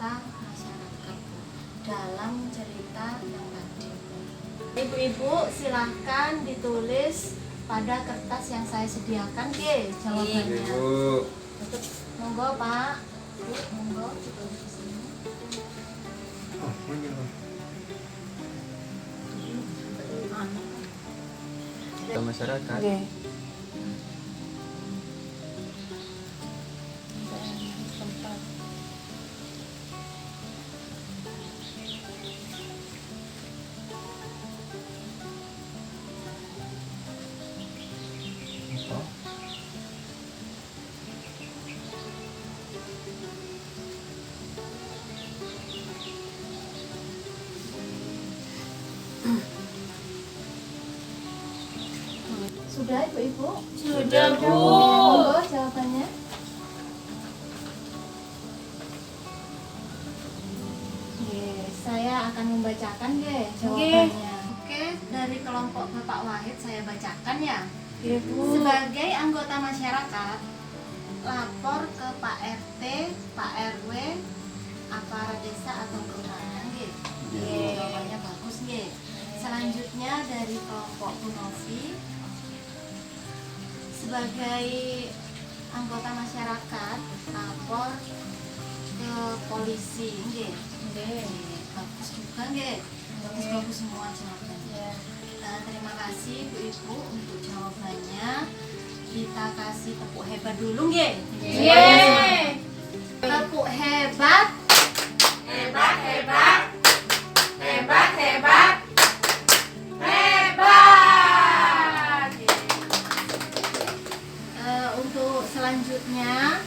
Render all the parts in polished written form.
anggota masyarakat dalam cerita yang tadi. Ibu-ibu silahkan ditulis pada kertas yang saya sediakan, jawabannya. Ibu. Monggo Pak, Bu, monggo ditulis di sini. Ke masyarakat. Sudah ibu-ibu? Sudah, Bu. Monggo jawabannya. Saya akan membacakan jawabannya. Oke, dari kelompok Bapak Wahid saya bacakan ya. Sebagai anggota masyarakat, lapor ke Pak RT, Pak RW, aparat desa atau kelurahan. Jawabannya bagus. Selanjutnya dari kelompok Bu Novi, sebagai anggota masyarakat lapor ke polisi. Bagus juga, bagus semua jawabannya. Terima kasih Bu Ibu untuk jawabannya. Kita kasih tepuk hebat dulu, Tepuk hebat. Hebat, hebat. Hebat, hebat. Hebat. Untuk selanjutnya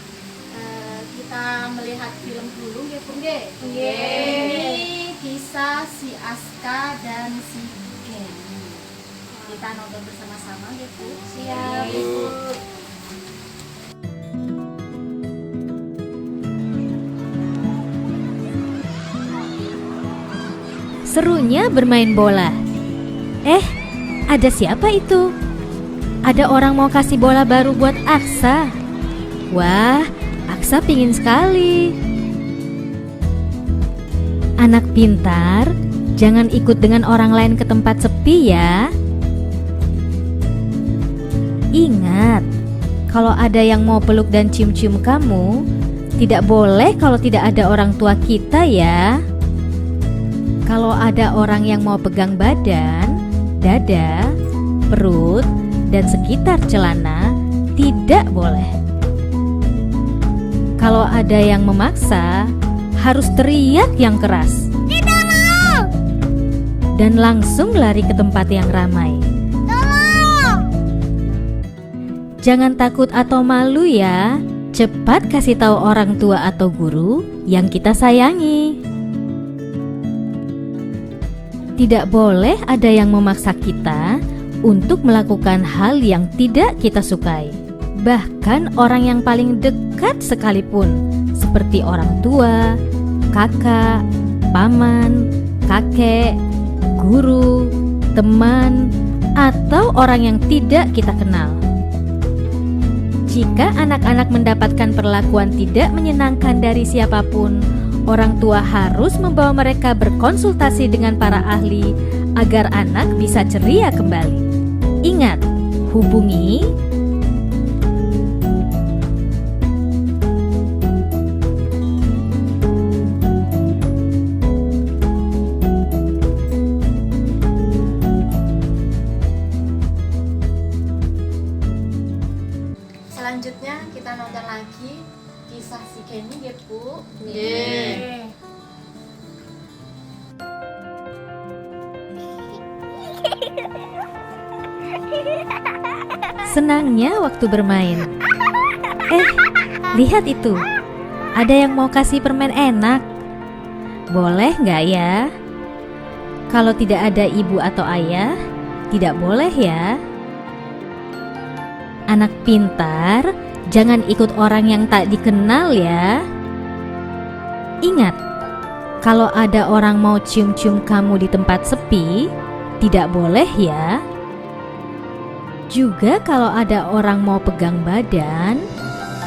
kita melihat film dulu, Bu. Ini kisah si Aska dan si Kenny. Kita nonton bersama-sama, Bu. Siap. Serunya bermain bola. Ada siapa itu? Ada orang mau kasih bola baru buat Aksa. Wah, Aksa pingin sekali. Anak pintar, jangan ikut dengan orang lain ke tempat sepi ya. Ingat, kalau ada yang mau peluk dan cium-cium kamu, tidak boleh kalau tidak ada orang tua kita ya. Kalau ada orang yang mau pegang badan, dada, perut, dan sekitar celana, tidak boleh. Kalau ada yang memaksa, harus teriak yang keras. Tidak mau! Dan langsung lari ke tempat yang ramai. Tolong! Jangan takut atau malu ya. Cepat kasih tahu orang tua atau guru yang kita sayangi. Tidak boleh ada yang memaksa kita untuk melakukan hal yang tidak kita sukai. Bahkan orang yang paling dekat sekalipun, seperti orang tua, kakak, paman, kakek, guru, teman, atau orang yang tidak kita kenal. Jika anak-anak mendapatkan perlakuan tidak menyenangkan dari siapapun, orang tua harus membawa mereka berkonsultasi dengan para ahli agar anak bisa ceria kembali. Ingat, hubungi Selanjutnya kita nonton lagi kisah si Kenny, Bu. senangnya waktu bermain. Lihat itu. Ada yang mau kasih permen enak. Boleh nggak ya? Kalau tidak ada ibu atau ayah, tidak boleh ya. Anak pintar, jangan ikut orang yang tak dikenal ya. Ingat, kalau ada orang mau cium-cium kamu di tempat sepi, tidak boleh ya. Juga kalau ada orang mau pegang badan,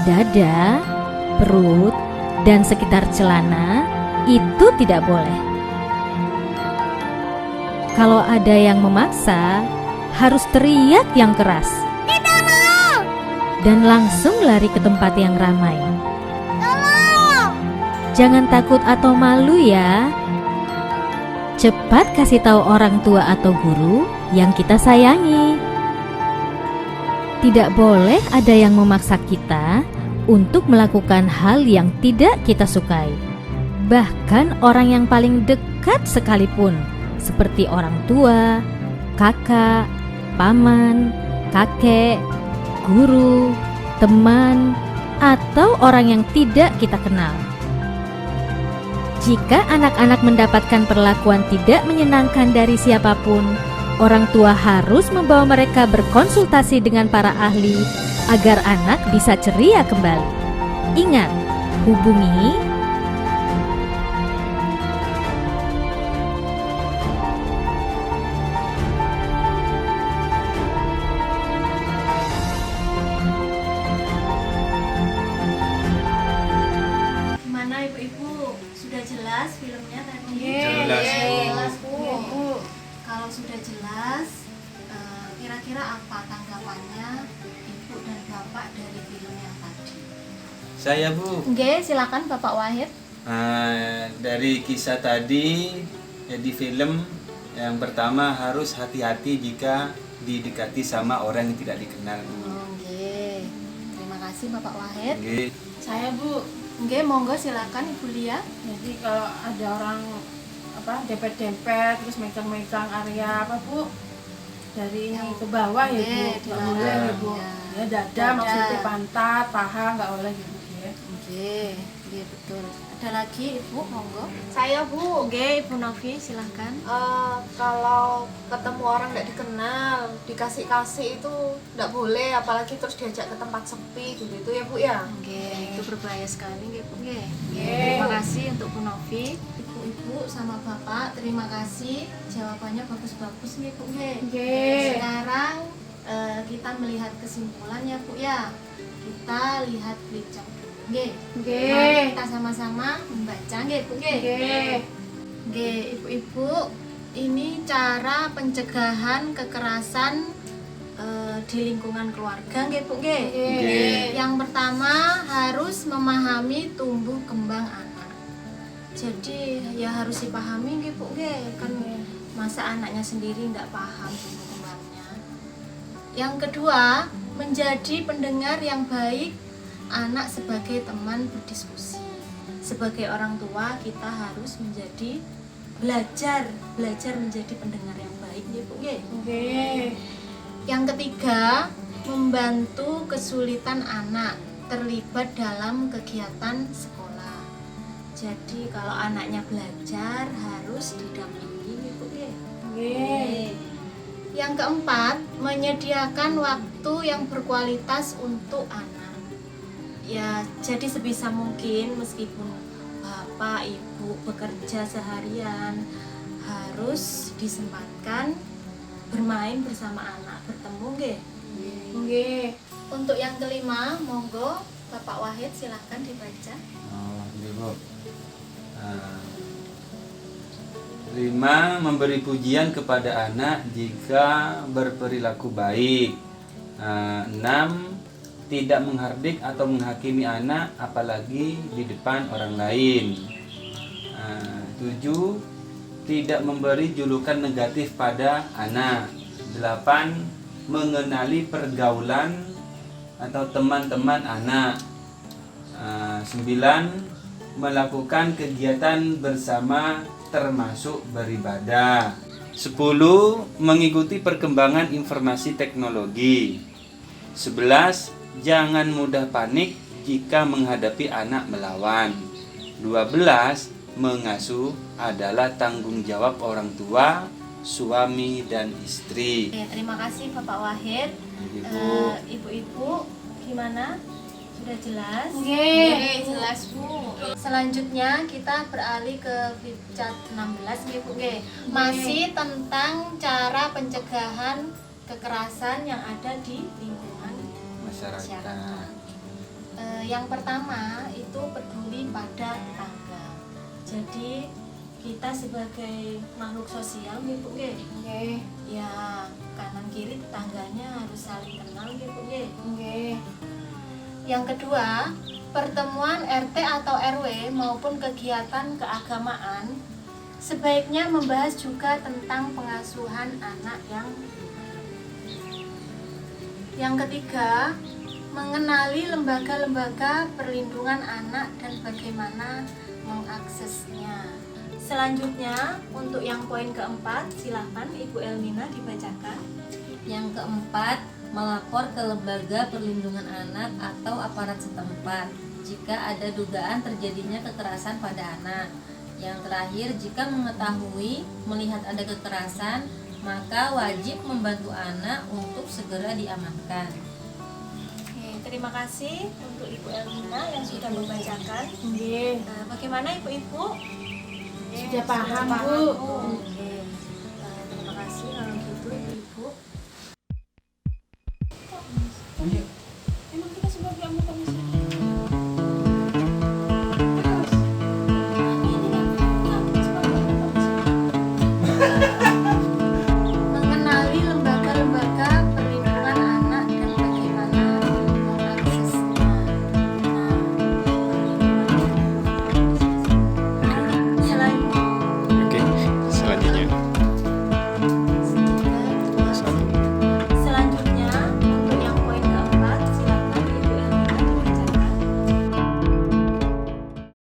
dada, perut, dan sekitar celana, itu tidak boleh. Kalau ada yang memaksa, harus teriak yang keras. Tidak mau! Dan langsung lari ke tempat yang ramai. Tolong! Jangan takut atau malu ya. Cepat kasih tahu orang tua atau guru yang kita sayangi. Tidak boleh ada yang memaksa kita untuk melakukan hal yang tidak kita sukai. Bahkan orang yang paling dekat sekalipun, seperti orang tua, kakak, paman, kakek, guru, teman, atau orang yang tidak kita kenal. Jika anak-anak mendapatkan perlakuan tidak menyenangkan dari siapapun, orang tua harus membawa mereka berkonsultasi dengan para ahli agar anak bisa ceria kembali. Ingat, hubungi Gimana ibu-ibu? Sudah jelas filmnya tadi? Jelas, Bu. Jelas, Bu. Kalau sudah jelas, kira-kira apa tanggapannya ibu dan bapak dari film yang tadi? Saya, Bu, Oke, silakan Bapak Wahid. dari kisah tadi, di film yang pertama harus hati-hati jika didekati sama orang yang tidak dikenal, Bu. Oke, terima kasih Bapak Wahid. Oke. Saya Bu, Oke, monggo silakan Ibu Lia. jadi kalau ada orang dempet-dempet terus megang-megang area apa Bu, dari ini ke bawah ya Bu, Oke, nggak boleh ya Bu. ya. Ya dada, Dada. maksudnya pantat, paha nggak boleh gitu ya. Oke, iya betul. Ada lagi Ibu, monggo. Saya Bu, Oke, Ibu Novi silakan. kalau ketemu orang nggak dikenal, dikasih-kasih itu nggak boleh, apalagi terus diajak ke tempat sepi gitu ya Bu ya. Oke, itu berbahaya sekali nggih, Bu nggih. Oke. Terima kasih untuk Bu Novi, Ibu-ibu sama Bapak. Terima kasih. Jawabannya bagus-bagus nggih, Bu nggih. Oke. Sekarang kita melihat kesimpulannya, Bu ya. Kita lihat Flickchart. Nggih. Oke. Mari kita sama-sama membaca nggih, Bu nggih. Oke. Oke, Ibu-ibu, ini cara pencegahan kekerasan di lingkungan keluarga nggih, Bu nggih. Oke. Yang pertama harus memahami tumbuh kembang anak. Jadi ya harus dipahami nggih, Bu nggih. Kan masa anaknya sendiri nggak paham tumbuh kembangnya. Yang kedua, menjadi pendengar yang baik, anak sebagai teman berdiskusi. Sebagai orang tua kita harus belajar menjadi pendengar yang baik nggih, Bu nggih. Oke. Yang ketiga, membantu kesulitan anak terlibat dalam kegiatan sekolah. Jadi kalau anaknya belajar harus didampingi, Bu nggih. Oke. Yang keempat, menyediakan waktu yang berkualitas untuk anak. Ya, jadi sebisa mungkin meskipun Bapak, Ibu bekerja seharian, harus disempatkan bermain bersama anak, bertemu nggih. Oke. Untuk yang kelima, monggo Bapak Wahid silahkan dibaca. Oh, ini, Bu. 5. Memberi pujian kepada anak jika berperilaku baik. 6. Tidak menghardik atau menghakimi anak apalagi di depan orang lain. 7. Tidak memberi julukan negatif pada anak. 8. Mengenali pergaulan atau teman-teman anak. 9. Melakukan kegiatan bersama termasuk beribadah. 10. Mengikuti perkembangan informasi teknologi. 11. Jangan mudah panik jika menghadapi anak melawan. 12. Mengasuh adalah tanggung jawab orang tua, suami dan istri. Oke, terima kasih Bapak Wahid. Ibu. Ibu-ibu gimana? Sudah jelas? Oke. Jelas Bu. Selanjutnya kita beralih ke Flickchart 16 nih Bu. Oke. Masih tentang cara pencegahan kekerasan yang ada di lingkungan Masyarakat. Yang pertama itu peduli pada tetangga. Jadi kita sebagai makhluk sosial nggih Bu nggih. Nggih. Ya, kanan kiri tetangganya harus saling kenal nggih Bu nggih. Nggih. Yang kedua, pertemuan RT atau RW maupun kegiatan keagamaan sebaiknya membahas juga tentang pengasuhan anak yang benar. Yang ketiga, mengenali lembaga-lembaga perlindungan anak dan bagaimana mengaksesnya. Selanjutnya, untuk yang poin keempat, silahkan Ibu Elmina dibacakan. Yang keempat, melapor ke lembaga perlindungan anak atau aparat setempat jika ada dugaan terjadinya kekerasan pada anak. Yang terakhir, jika mengetahui melihat ada kekerasan, maka wajib membantu anak untuk segera diamankan. Oke, terima kasih untuk Ibu Elmina yang sudah membacakan. Nggih. Nah, bagaimana Ibu-ibu? Sudah paham, Bu. Oke. Terima kasih kalau gitu Ibu-ibu.